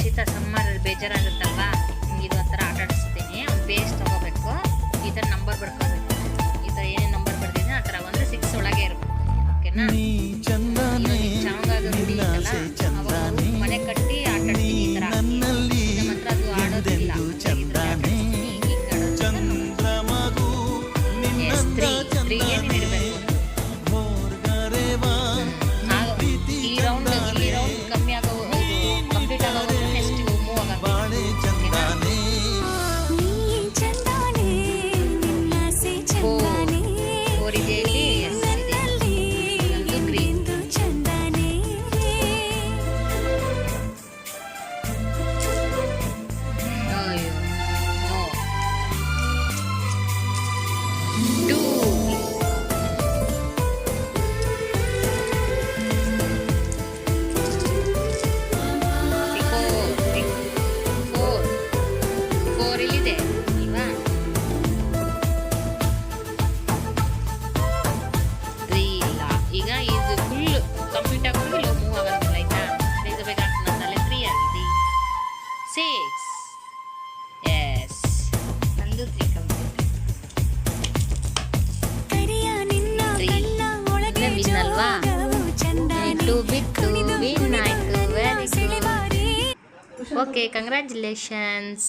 Rakshita summer ಬೇಜಾರಾಗುತ್ತಲ್ವಾ, ಇದು ಒಂಥರ ಆಟ ಆಡಿಸ್ತೀನಿ. ಒಂದು ಪೇಜ್ ತೊಗೋಬೇಕು, ಈ ಥರ ನಂಬರ್ ಬರ್ಕೋಬೇಕು. ಈ ಥರ ಏನೇನು ನಂಬರ್ ಬರ್ದಿದ್ದೀನಿ ಆ ಥರ ಅಂದರೆ 6 ಒಳಗೆ ಇರಬೇಕು. ಓಕೆನಾ? ಚಾವಂಗಾಗ ರೂಢಿ ಇದೆಯಲ್ಲ, ಅವಾಗ ಮನೆ ಕಟ್ಟಿ ಆಟ ಆಡ್ತೀನಿ ಈ ಥರ. ನಮ್ಮ ಹತ್ರ ಅದು ಆಡೋದಿಲ್ಲ, ತ್ರೀಗೆ ನೀಡಬೇಕು. ಈ ರೌಂಡ್ ಕಮ್ಮಿ ಆಗೋ ಕಂಪ್ಲೀಟ್ ಆಗೋ ನೆಕ್ಸ್ಟ್ ಮೂವ್ ಆಗೋದು. ಫೋರ್ ಇದೆ ಇಲ್ಲಿ, ಒಂದು ಗ್ರೀನ್. ಟೂ ಇಲ್ಲಿದೆ ಅಲ್ವಾ? 3 ಇಲ್ಲ. ಈಗ ಇದು ಫುಲ್ ಕಂಪ್ಲೀಟ್ ಆಗೋದು ಇಲ್ಲ, ಮೂವ್ ಆಗೋದಿಲ್ಲ. ಆಯ್ತಾ? ಬೇಗ ಬೇಗ ನನ್ನಲ್ಲಿ 3 ಆಗಿದೆ. 6 ಎಸ್, ನಂದು 3 ಕಂಪ್ಲೀಟ್. ವಿನ್ ಅಲ್ವಾ? 2 ಬಿಟ್ಟು ವಿನ್ ಆಯ್ತು. Very good. Okay, congratulations.